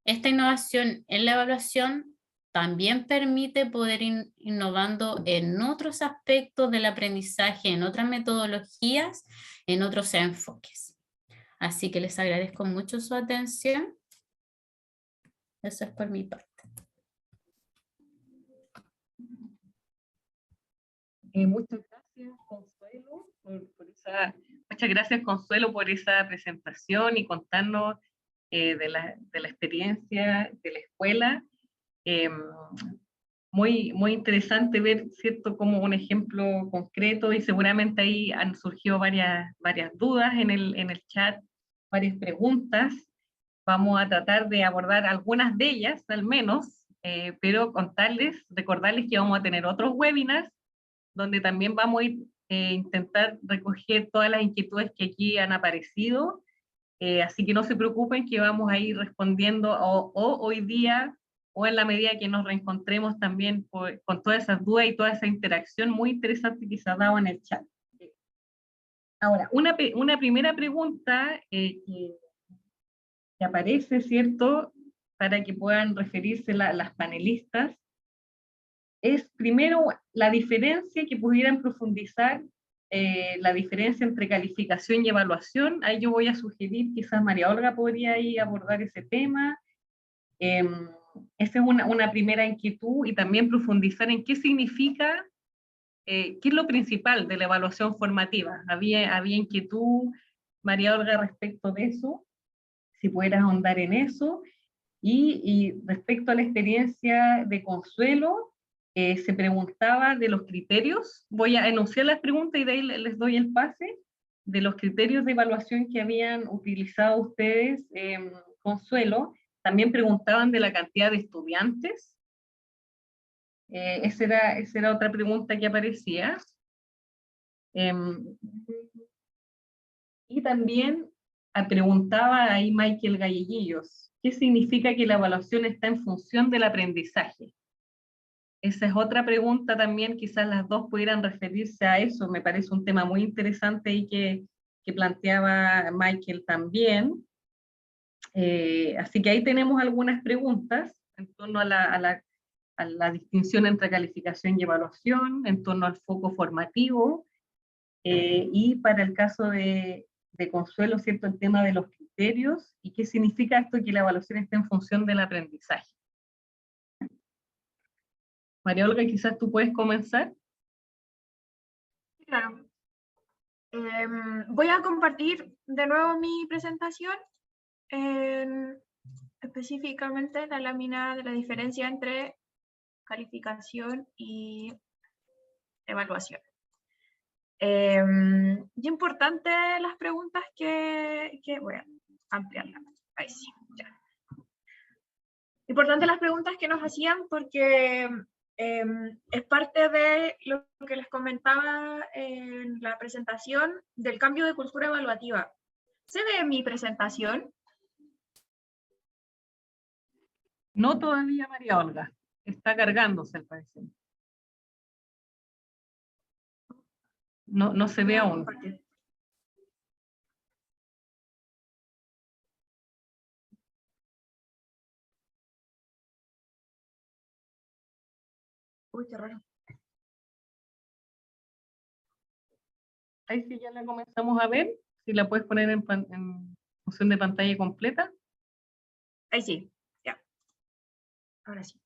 esta innovación en la evaluación también permite poder ir innovando en otros aspectos del aprendizaje, en otras metodologías, en otros enfoques. Así que les agradezco mucho su atención. Eso es por mi parte. Muchas gracias, Consuelo, muchas gracias, Consuelo, por esa presentación y contarnos de la experiencia de la escuela. Muy interesante ver, ¿cierto?, como un ejemplo concreto, y seguramente ahí han surgido varias dudas en el chat, varias preguntas. Vamos a tratar de abordar algunas de ellas, al menos, pero recordarles que vamos a tener otros webinars donde también vamos a intentar recoger todas las inquietudes que aquí han aparecido, así que no se preocupen que vamos a ir respondiendo o hoy día o en la medida que nos reencontremos también con todas esas dudas y toda esa interacción muy interesante que se ha dado en el chat. Ahora, una primera pregunta que aparece, ¿cierto?, para que puedan referirse las panelistas, es primero la diferencia, que pudieran profundizar la diferencia entre calificación y evaluación. Ahí yo voy a sugerir, quizás María Olga podría ahí abordar ese tema. Esa es una primera inquietud, y también profundizar en qué significa, qué es lo principal de la evaluación formativa. Había inquietud, María Olga, respecto de eso, si pudieras ahondar en eso. Y respecto a la experiencia de Consuelo, se preguntaba de los criterios. Voy a enunciar las preguntas y de ahí les doy el pase, de los criterios de evaluación que habían utilizado ustedes. Consuelo, también preguntaban de la cantidad de estudiantes. Esa era otra pregunta que aparecía. Y también preguntaba ahí Michael Galleguillos, ¿qué significa que la evaluación está en función del aprendizaje? Esa es otra pregunta también, quizás las dos pudieran referirse a eso. Me parece un tema muy interesante y que planteaba Michael también. Así que ahí tenemos algunas preguntas en torno a la distinción entre calificación y evaluación, en torno al foco formativo, y para el caso de Consuelo, ¿cierto?, el tema de los criterios, y qué significa esto que la evaluación esté en función del aprendizaje. María Olga, quizás tú puedes comenzar. Claro. Voy a compartir de nuevo mi presentación, específicamente la lámina de la diferencia entre calificación y evaluación. Y importante las preguntas que voy a ampliarla. Ahí sí, ya. Importante las preguntas que nos hacían porque es parte de lo que les comentaba en la presentación del cambio de cultura evaluativa. ¿Se ve mi presentación? No todavía, María Olga. Está cargándose, al parecer. No se ve aún. Uy, qué raro. Ahí sí ya la comenzamos a ver. Si la puedes poner en función de pantalla completa. Ahí sí, ya. Ahora sí.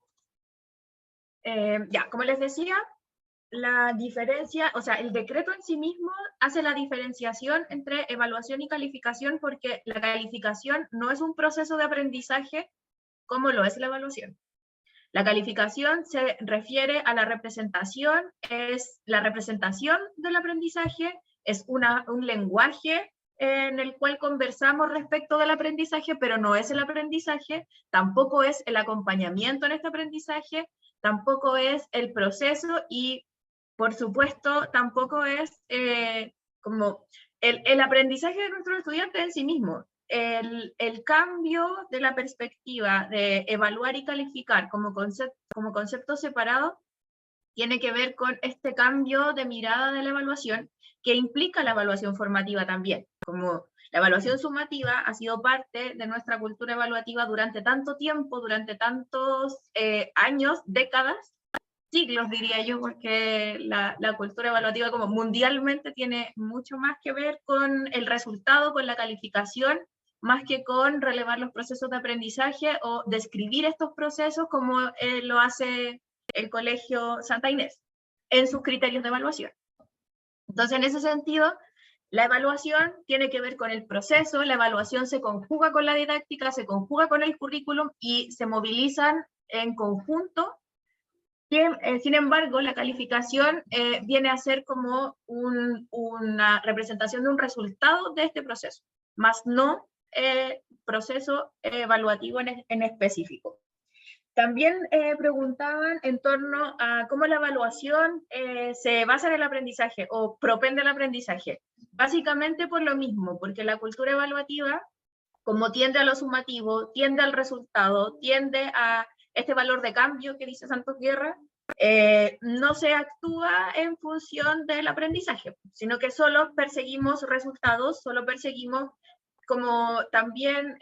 Ya, como les decía, la diferencia, o sea, el decreto en sí mismo hace la diferenciación entre evaluación y calificación, porque la calificación no es un proceso de aprendizaje como lo es la evaluación. La calificación se refiere a la representación, es la representación del aprendizaje, es un lenguaje en el cual conversamos respecto del aprendizaje, pero no es el aprendizaje, tampoco es el acompañamiento en este aprendizaje, tampoco es el proceso, y por supuesto, tampoco es como el aprendizaje de nuestros estudiantes en sí mismo. El cambio de la perspectiva de evaluar y calificar como concepto separado tiene que ver con este cambio de mirada de la evaluación que implica la evaluación formativa también. Como la evaluación sumativa ha sido parte de nuestra cultura evaluativa durante tanto tiempo, durante tantos años, décadas, siglos diría yo, porque la cultura evaluativa como mundialmente tiene mucho más que ver con el resultado, con la calificación, más que con relevar los procesos de aprendizaje o describir estos procesos como lo hace el Colegio Santa Inés en sus criterios de evaluación. Entonces, en ese sentido, la evaluación tiene que ver con el proceso, la evaluación se conjuga con la didáctica, se conjuga con el currículum y se movilizan en conjunto. Sin embargo, la calificación viene a ser como una representación de un resultado de este proceso, más no proceso evaluativo en específico. También preguntaban en torno a cómo la evaluación se basa en el aprendizaje o propende el aprendizaje. Básicamente por lo mismo, porque la cultura evaluativa, como tiende a lo sumativo, tiende al resultado, tiende a este valor de cambio que dice Santos Guerra, no se actúa en función del aprendizaje, sino que solo perseguimos resultados, solo perseguimos como también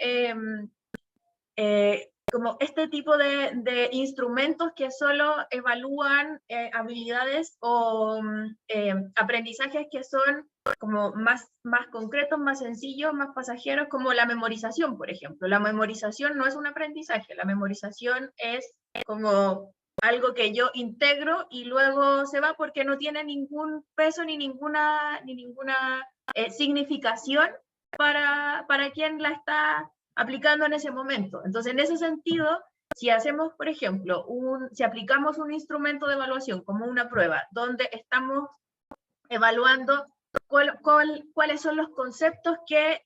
como este tipo de instrumentos que solo evalúan habilidades o aprendizajes que son como más concretos, más sencillos, más pasajeros, como la memorización, por ejemplo. La memorización no es un aprendizaje, la memorización es como algo que yo integro y luego se va porque no tiene ningún peso ni ninguna significación para quien la está aplicando en ese momento. Entonces, en ese sentido, si hacemos, por ejemplo, si aplicamos un instrumento de evaluación como una prueba, donde estamos evaluando cuáles son los conceptos que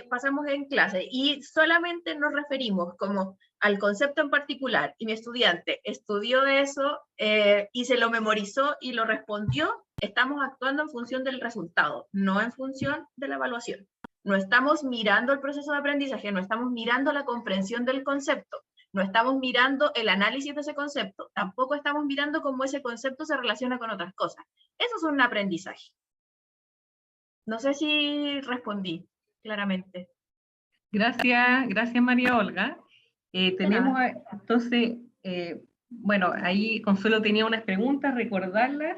pasamos en clase y solamente nos referimos como al concepto en particular y mi estudiante estudió eso y se lo memorizó y lo respondió, estamos actuando en función del resultado, no en función de la evaluación. No estamos mirando el proceso de aprendizaje, no estamos mirando la comprensión del concepto, no estamos mirando el análisis de ese concepto, tampoco estamos mirando cómo ese concepto se relaciona con otras cosas. Eso es un aprendizaje. No sé si respondí claramente. Gracias María Olga. Tenemos entonces, bueno, ahí Consuelo tenía unas preguntas, recordarlas.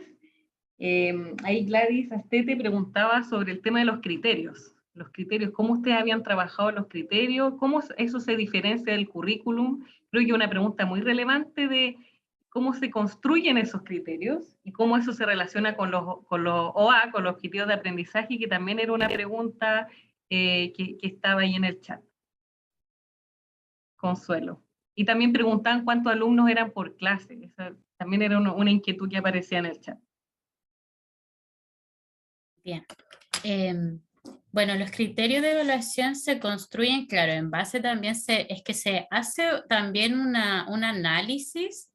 Ahí Gladys Astete preguntaba sobre el tema de los criterios. Los criterios, cómo ustedes habían trabajado los criterios, cómo eso se diferencia del currículum. Creo que una pregunta muy relevante de cómo se construyen esos criterios y cómo eso se relaciona con los OA, con los objetivos de aprendizaje, que también era una pregunta que estaba ahí en el chat. Consuelo. Y también preguntaban cuántos alumnos eran por clase. Esa también era una inquietud que aparecía en el chat. Bien. Bueno, los criterios de evaluación se construyen, claro, en base también es que se hace también un análisis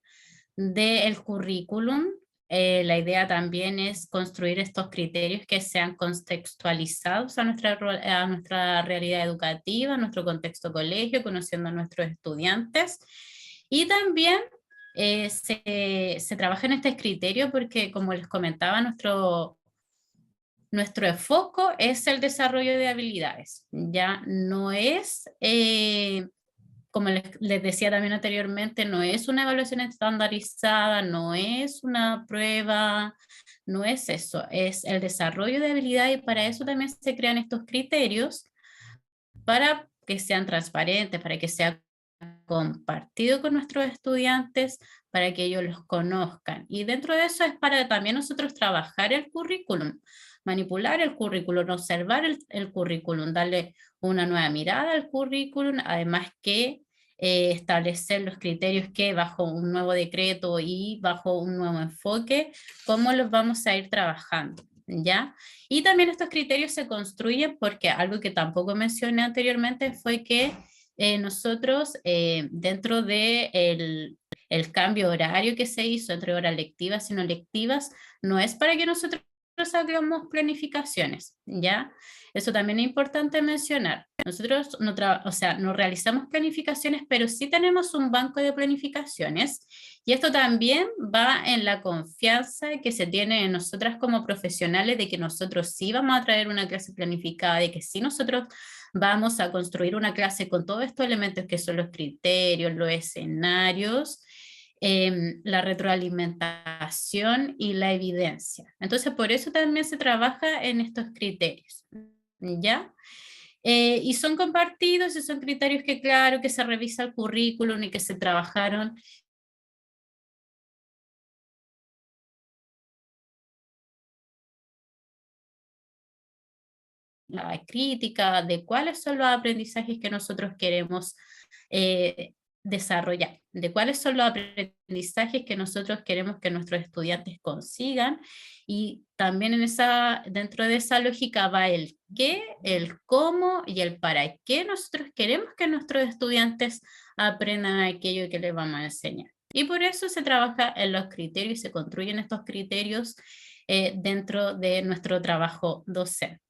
del currículum. La idea también es construir estos criterios que sean contextualizados a nuestra realidad educativa, a nuestro contexto colegio, conociendo a nuestros estudiantes. Y también se trabaja en este criterio porque, como les comentaba, nuestro enfoque es el desarrollo de habilidades. Ya no es, como les decía también anteriormente, no es una evaluación estandarizada, no es una prueba, no es eso, es el desarrollo de habilidades, y para eso también se crean estos criterios para que sean transparentes, para que sea compartido con nuestros estudiantes, para que ellos los conozcan. Y dentro de eso es para también nosotros trabajar el currículum, manipular el currículum, observar el currículum, darle una nueva mirada al currículum, además que establecer los criterios que bajo un nuevo decreto y bajo un nuevo enfoque, cómo los vamos a ir trabajando, ¿ya? Y también estos criterios se construyen porque algo que tampoco mencioné anteriormente fue que nosotros dentro de El cambio horario que se hizo entre horas lectivas y no lectivas no es para que nosotros hagamos planificaciones, ¿ya? Eso también es importante mencionar. Nosotros no realizamos planificaciones, pero sí tenemos un banco de planificaciones, y esto también va en la confianza que se tiene en nosotras como profesionales de que nosotros sí vamos a traer una clase planificada, de que sí nosotros vamos a construir una clase con todos estos elementos que son los criterios, los escenarios, la retroalimentación y la evidencia. Entonces, por eso también se trabaja en estos criterios, ¿ya? Y son compartidos y son criterios que, claro, que se revisa el currículum y que se trabajaron la crítica de cuáles son los aprendizajes que nosotros queremos desarrollar, de cuáles son los aprendizajes que nosotros queremos que nuestros estudiantes consigan, y también dentro de esa lógica va el qué, el cómo y el para qué nosotros queremos que nuestros estudiantes aprendan aquello que les vamos a enseñar. Y por eso se trabaja en los criterios y se construyen estos criterios dentro de nuestro trabajo docente.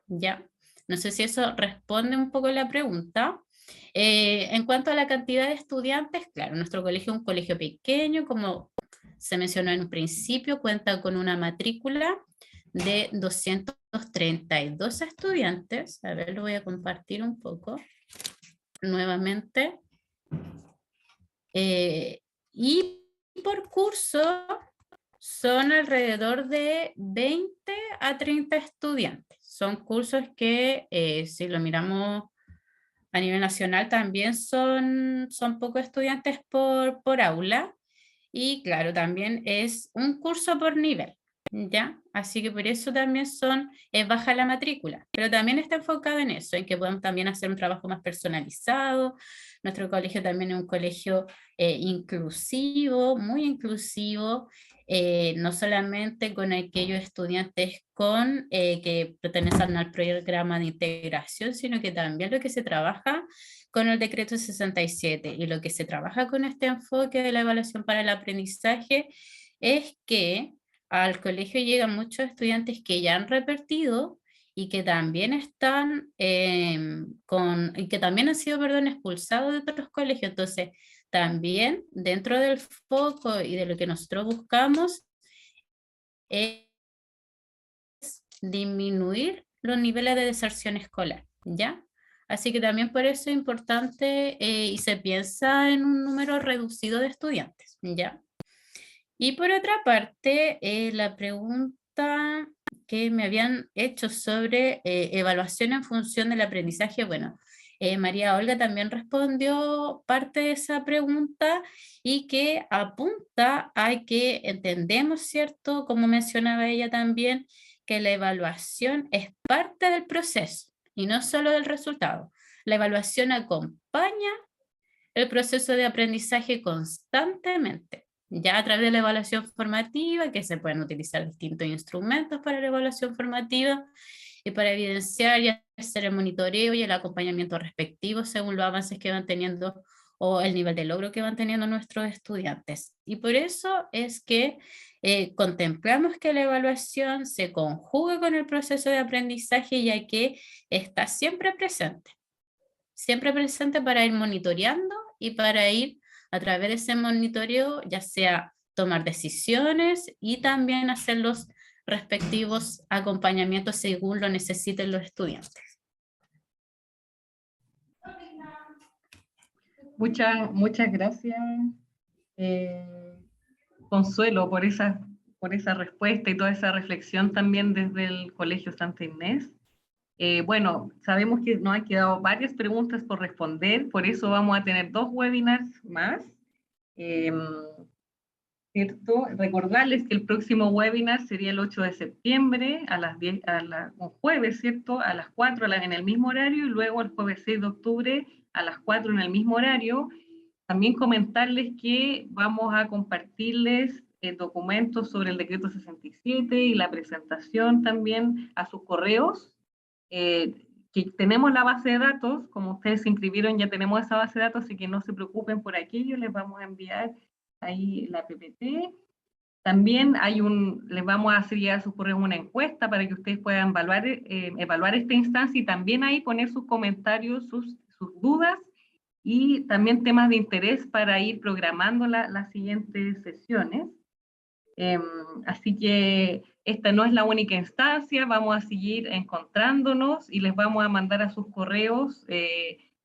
¿Ya? No sé si eso responde un poco la pregunta. En cuanto a la cantidad de estudiantes, claro, nuestro colegio es un colegio pequeño, como se mencionó en un principio, cuenta con una matrícula de 232 estudiantes. A ver, lo voy a compartir un poco nuevamente. Y por curso son alrededor de 20 a 30 estudiantes. Son cursos que, si lo miramos a nivel nacional, también son pocos estudiantes por aula. Y claro, también es un curso por nivel, ¿ya? Así que por eso también es baja la matrícula, pero también está enfocado en eso, en que podemos también hacer un trabajo más personalizado. Nuestro colegio también es un colegio inclusivo, muy inclusivo, no solamente con aquellos estudiantes que pertenecen al programa de integración, sino que también lo que se trabaja con el decreto 67, y lo que se trabaja con este enfoque de la evaluación para el aprendizaje es que al colegio llegan muchos estudiantes que ya han repetido y que también y que también han sido, perdón, expulsados de otros colegios. Entonces, también dentro del foco y de lo que nosotros buscamos es disminuir los niveles de deserción escolar, ¿ya? Así que también por eso es importante y se piensa en un número reducido de estudiantes, ¿ya? Y por otra parte, la pregunta que me habían hecho sobre evaluación en función del aprendizaje, bueno, María Olga también respondió parte de esa pregunta, y que apunta a que entendemos, ¿cierto? Como mencionaba ella también, que la evaluación es parte del proceso y no solo del resultado. La evaluación acompaña el proceso de aprendizaje constantemente, ya a través de la evaluación formativa, que se pueden utilizar distintos instrumentos para la evaluación formativa y para evidenciar y hacer el monitoreo y el acompañamiento respectivo según los avances que van teniendo o el nivel de logro que van teniendo nuestros estudiantes. Y por eso es que contemplamos que la evaluación se conjugue con el proceso de aprendizaje, ya que está siempre presente para ir monitoreando y para ir a través de ese monitoreo, ya sea tomar decisiones y también hacer los respectivos acompañamientos según lo necesiten los estudiantes. Muchas gracias, Consuelo, por esa respuesta y toda esa reflexión también desde el Colegio Santa Inés. Bueno, sabemos que nos han quedado varias preguntas por responder, por eso vamos a tener 2 webinars más. ¿Cierto? Recordarles que el próximo webinar sería el 8 de septiembre a las 10, un jueves, ¿cierto? A las 4 en el mismo horario, y luego el jueves 6 de octubre a las 4 en el mismo horario. También comentarles que vamos a compartirles documentos sobre el decreto 67 y la presentación también a sus correos. Que tenemos la base de datos, como ustedes se inscribieron ya tenemos esa base de datos, así que no se preocupen por aquello, les vamos a enviar ahí la PPT. También les vamos a hacer llegar a sus correos una encuesta para que ustedes puedan evaluar esta instancia y también ahí poner sus comentarios, sus dudas y también temas de interés para ir programando las siguientes sesiones. Así que esta no es la única instancia, vamos a seguir encontrándonos y les vamos a mandar a sus correos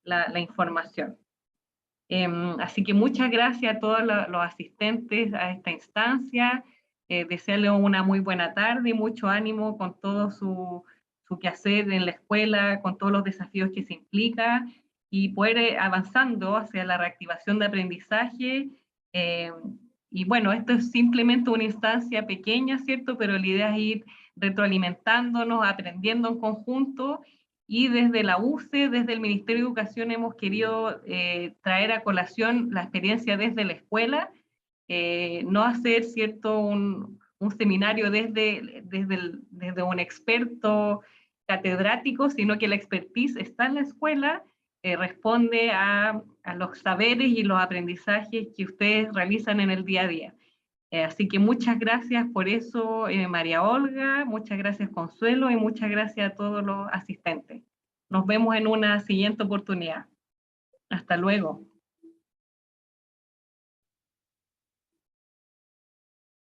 la información. Así que muchas gracias a todos los asistentes a esta instancia, desearles una muy buena tarde y mucho ánimo con todo su quehacer en la escuela, con todos los desafíos que se implica y poder avanzando hacia la reactivación de aprendizaje. Y bueno, esto es simplemente una instancia pequeña, ¿cierto? Pero la idea es ir retroalimentándonos, aprendiendo en conjunto. Y desde la UCE, desde el Ministerio de Educación, hemos querido traer a colación la experiencia desde la escuela, no hacer, ¿cierto?, un seminario desde un experto catedrático, sino que la expertise está en la escuela, responde a los saberes y los aprendizajes que ustedes realizan en el día a día. Así que muchas gracias por eso, María Olga, muchas gracias Consuelo y muchas gracias a todos los asistentes. Nos vemos en una siguiente oportunidad. Hasta luego.